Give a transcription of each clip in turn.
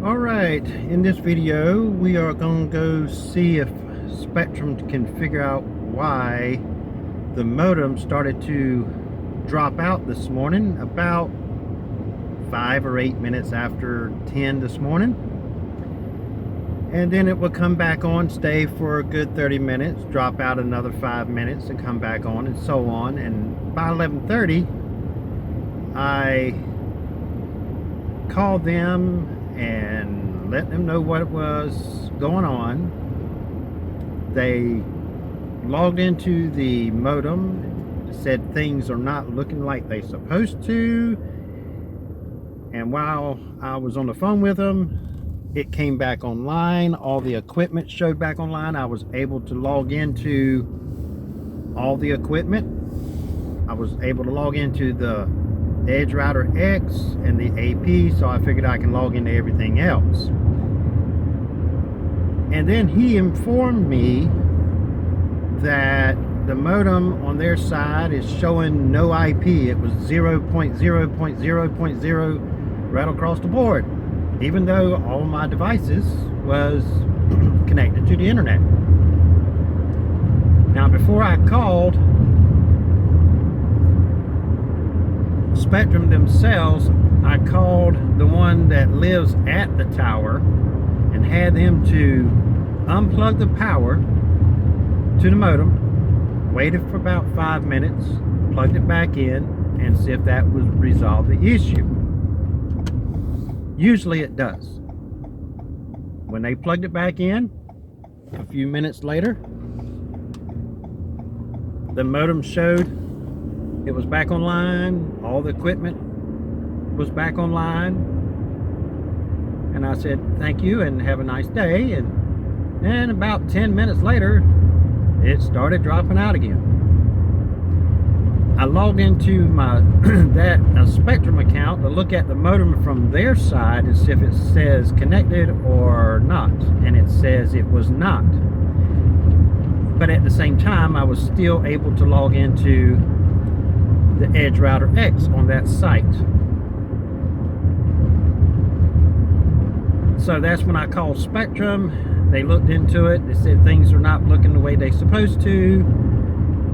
Alright, in this video we are going to go see if Spectrum can figure out why the modem started to drop out this morning about 5 or 8 minutes after 10 this morning, and then it would come back on, stay for a good 30 minutes, drop out another 5 minutes and come back on, and so on. And by 11:30 I called them and let them know what was going on. They logged into the modem, said things are not looking like they're supposed to, and while I was on the phone with them, it came back online. All the equipment showed back online. I was able to log into all the equipment. I was able to log into the Edge Router X and the AP, so I figured I can log into everything else. And then he informed me that the modem on their side is showing no IP. It was 0.0.0.0 right across the board, even though all my devices was connected to the internet. Now, before I called Spectrum themselves, I called the one that lives at the tower and had them to unplug the power to the modem, waited for about 5 minutes, plugged it back in, and see if that would resolve the issue. Usually it does. When they plugged it back in, a few minutes later, the modem showed it was back online. All the equipment was back online, and I said thank you and have a nice day. And about 10 minutes later, it started dropping out again. I logged into my Spectrum account to look at the modem from their side and see if it says connected or not, and it says it was not. But at the same time, I was still able to log into the Edge Router X on that site. So that's when I called Spectrum. They looked into it. They said things are not looking the way they're supposed to.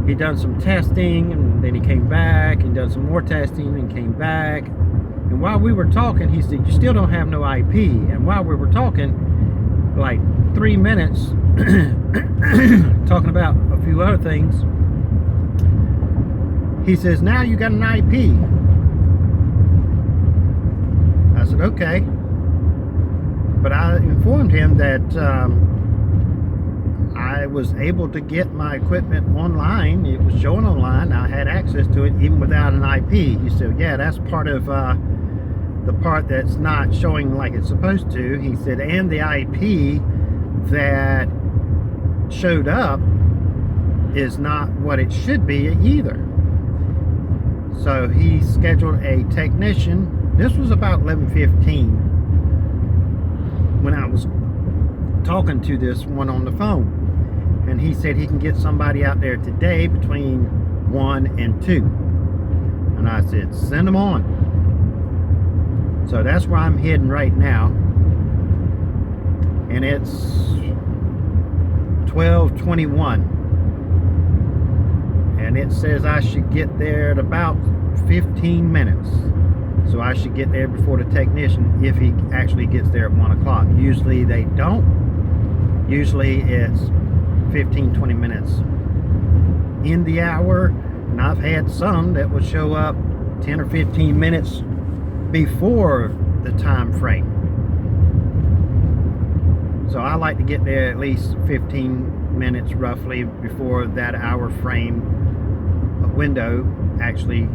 He done some testing, and then he came back and done some more testing and came back. And while we were talking, he said, you still don't have no IP. And while we were talking, like 3 minutes, talking about a few other things, he says, now you got an IP. I said, okay. But I informed him that I was able to get my equipment online. It was showing online. I had access to it even without an IP. He said, yeah, that's part of the part that's not showing like it's supposed to. He said, and the IP that showed up is not what it should be either. So he scheduled a technician. This was about 11:15 when I was talking to this one on the phone, and he said he can get somebody out there today between 1 and 2. And I said, send them on. So that's where I'm heading right now, and it's 12:21. And it says I should get there at about 15 minutes. So I should get there before the technician, if he actually gets there at 1 o'clock. Usually they don't. Usually it's 15-20 minutes in the hour. And I've had some that will show up 10 or 15 minutes before the time frame. So I like to get there at least 15 minutes roughly before that hour frame window actually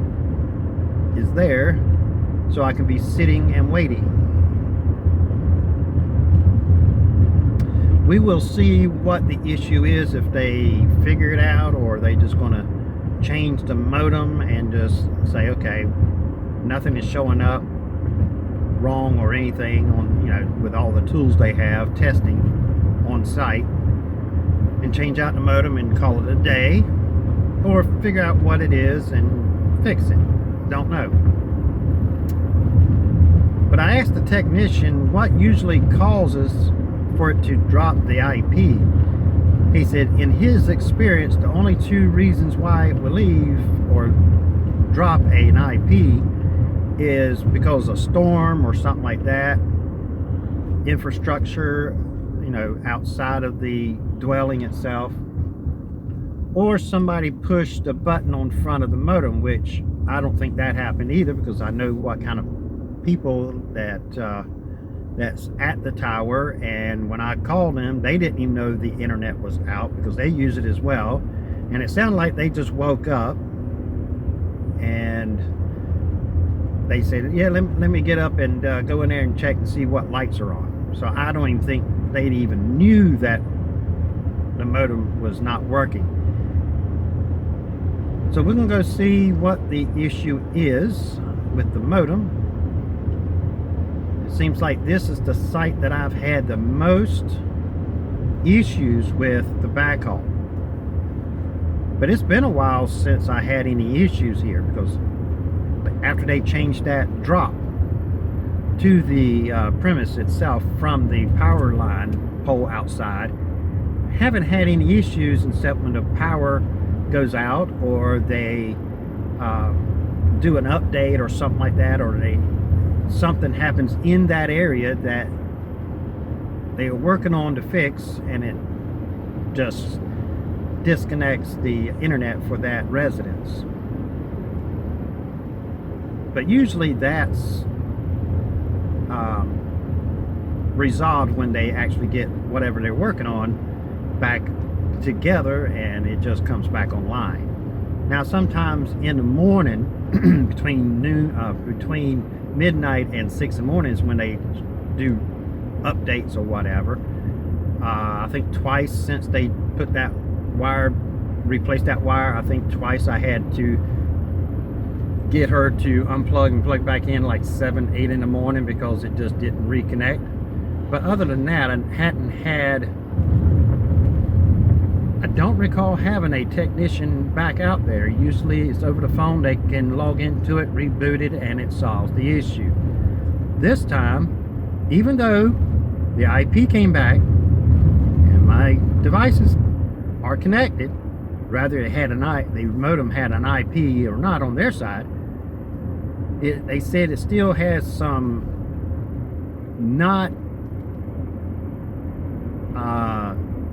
is there, so I can be sitting and waiting. We will see what the issue is, if they figure it out, or they just going to change the modem and just say, okay, nothing is showing up wrong or anything on, with all the tools they have testing on site, and change out the modem and call it a day, or figure out what it is and fix it. Don't know. But I asked the technician what usually causes for it to drop the IP. He said in his experience, the only two reasons why it will leave or drop an IP is because of a storm or something like that, infrastructure, you know, outside of the dwelling itself, or somebody pushed a button on front of the modem, which I don't think that happened either, because I know what kind of people that's at the tower, and when I called them, they didn't even know the internet was out because they use it as well, and it sounded like they just woke up and they said, yeah, let me get up and go in there and check and see what lights are on. So I don't even think they even knew that the modem was not working. So we're going to go see what the issue is with the modem. It seems like this is the site that I've had the most issues with the backhaul. But it's been a while since I had any issues here, because after they changed that drop to the premise itself from the power line pole outside, haven't had any issues except when the power goes out, or they do an update or something like that, or something happens in that area that they are working on to fix, and it just disconnects the internet for that residence. But usually that's resolved when they actually get whatever they're working on back together, and it just comes back online. Now sometimes in the morning between midnight and 6 in the morning is when they do updates or whatever. I think twice since they put that wire, replaced that wire, I think twice I had to get her to unplug and plug back in like 7, 8 in the morning because it just didn't reconnect. But other than that, I don't recall having a technician back out there. Usually it's over the phone, they can log into it, reboot it, and it solves the issue. This time, even though the IP came back and my devices are connected, rather it had the modem had an IP or not on their side, they said it still has some not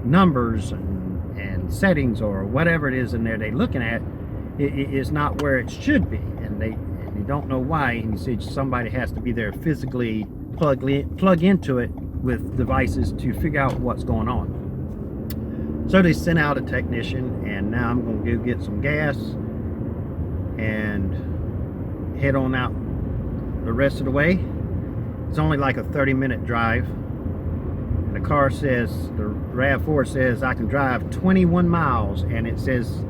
numbers and settings or whatever it is in there they're looking at. It is not where it should be, and they don't know why. And he said somebody has to be there physically plug into it with devices to figure out what's going on. So they sent out a technician, and now I'm going to go get some gas and head on out the rest of the way. It's only like a 30-minute drive. And the car says, the RAV4 says I can drive 21 miles, and it says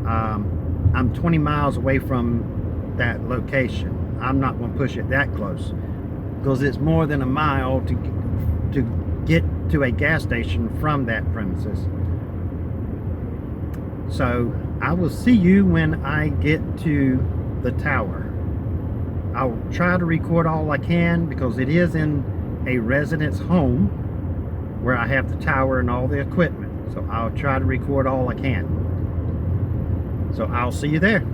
I'm 20 miles away from that location. I'm not going to push it that close because it's more than a mile to get to a gas station from that premises. So I will see you when I get to the tower. I'll try to record all I can because it is in a residence home where I have the tower and all the equipment. So I'll try to record all I can. So I'll see you there.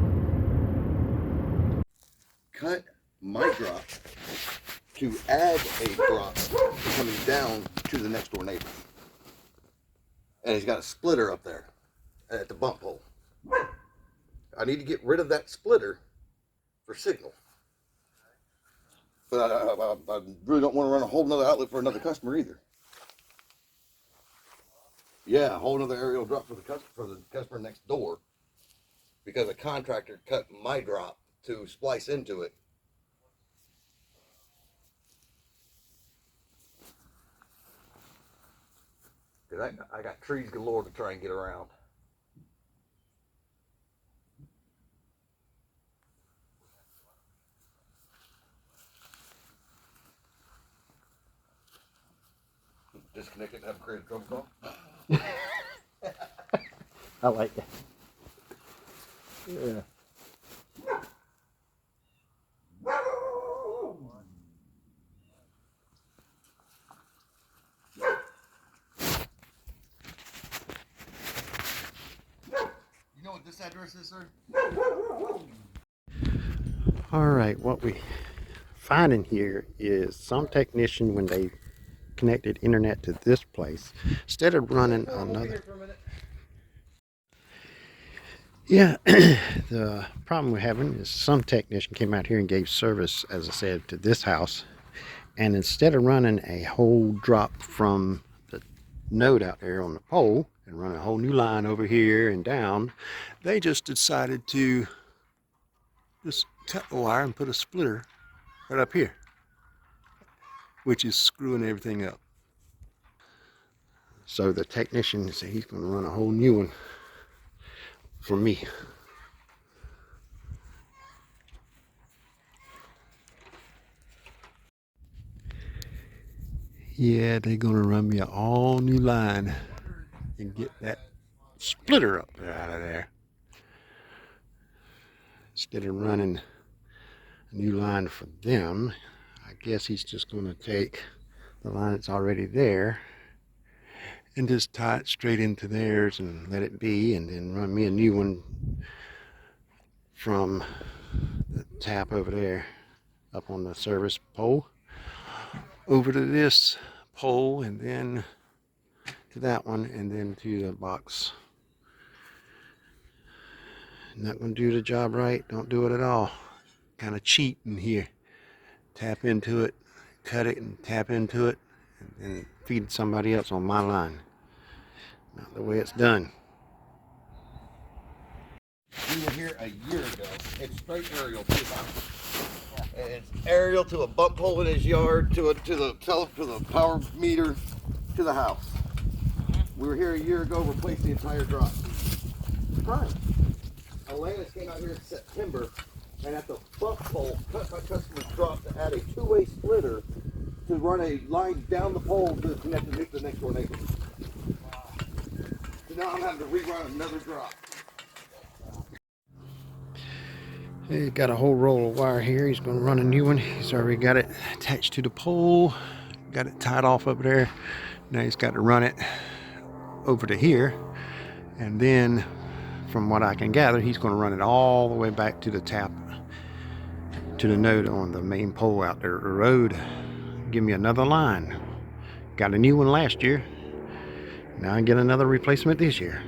Cut my drop to add a drop coming down to the next door neighbor. And he's got a splitter up there at the bump hole. I need to get rid of that splitter for signal. But I really don't want to run a whole nother outlet for another customer either. Yeah, a whole nother aerial drop for the customer next door, because a contractor cut my drop to splice into it. Cause I got trees galore to try and get around. Disconnect it and have created a trouble call. I like that. Yeah. this address is, sir? All right, what we find in here is some technician, when they connected internet to this place, instead of running another... Yeah, the problem we're having is some technician came out here and gave service, as I said, to this house, and instead of running a whole drop from the node out there on the pole and run a whole new line over here and down, they just decided to just cut the wire and put a splitter right up here, which is screwing everything up. So the technician said he's going to run a whole new one for me. Yeah, they're going to run me an all new line and get that splitter up there out of there. Instead of running a new line for them, I guess he's just going to take the line that's already there and just tie it straight into theirs and let it be, and then run me a new one from the tap over there up on the service pole over to this pole, and then to that one, and then to the box. Not going to do the job right, don't do it at all. Kind of cheating here. Tap into it, cut it, and tap into it, and then feed somebody else on my line. Not the way it's done. We were here a year ago. It's straight aerial to the house. And it's aerial to a bump hole in his yard, to the power meter, to the house. We were here a year ago, replaced the entire drop. Right. Atlantis came out here in September, and at the bump hole, cut my customer's drop to add a two-way splitter to run a line down the pole to connect to the next door neighbor. So now I'm having to rerun another drop. He's got a whole roll of wire here. He's going to run a new one. He's already got it attached to the pole, got it tied off over there. Now he's got to run it over to here, and then from what I can gather, he's going to run it all the way back to the tap, to the node on the main pole out there at the road. Give me another line. Got a new one last year. Now I get another replacement this year.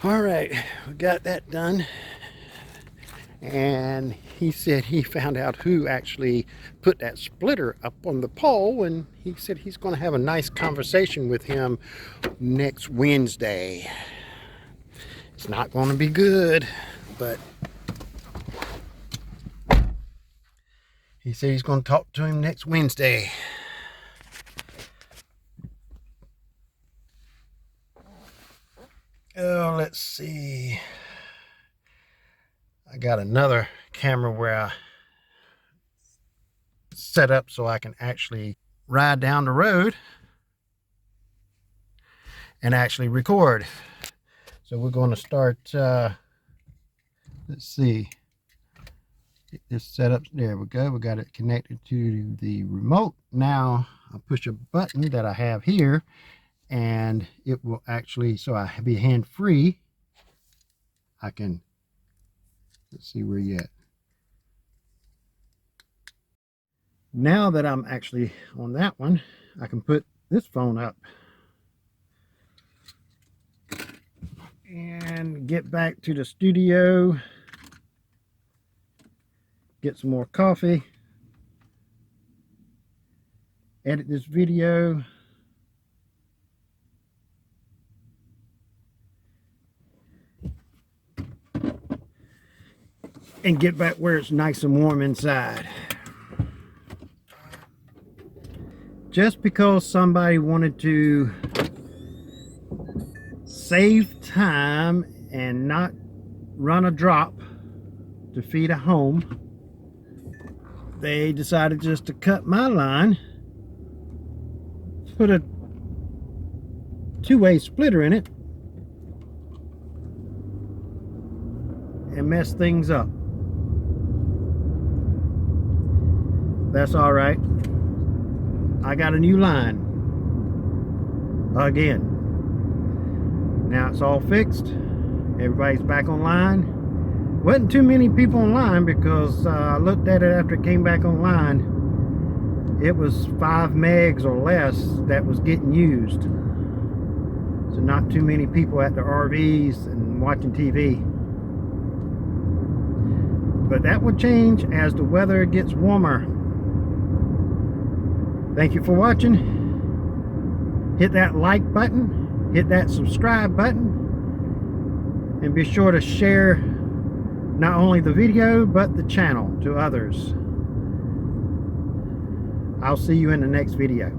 All right, we got that done. And he said he found out who actually put that splitter up on the pole, and he said he's going to have a nice conversation with him next Wednesday. It's not going to be good, but he said he's going to talk to him next Wednesday. Oh, let's see. I got another camera where I set up so I can actually ride down the road and actually record. So we're going to start, let's see, get this set up. There we go. We got it connected to the remote. Now I'll push a button that I have here, and it will actually, so I be hand free. I can, let's see where you at. Now that I'm actually on that one, I can put this phone up and get back to the studio, get some more coffee, edit this video, and get back where it's nice and warm inside. Just because somebody wanted to save time and not run a drop to feed a home, they decided just to cut my line, put a two-way splitter in it, and mess things up. That's all right. I got a new line again. Now it's all fixed. Everybody's back online. Wasn't too many people online because I looked at it after it came back online. It was 5 megs or less that was getting used. So not too many people at the RVs and watching TV. But that will change as the weather gets warmer. Thank you for watching. Hit that like button, hit that subscribe button, and be sure to share not only the video but the channel to others. I'll see you in the next video.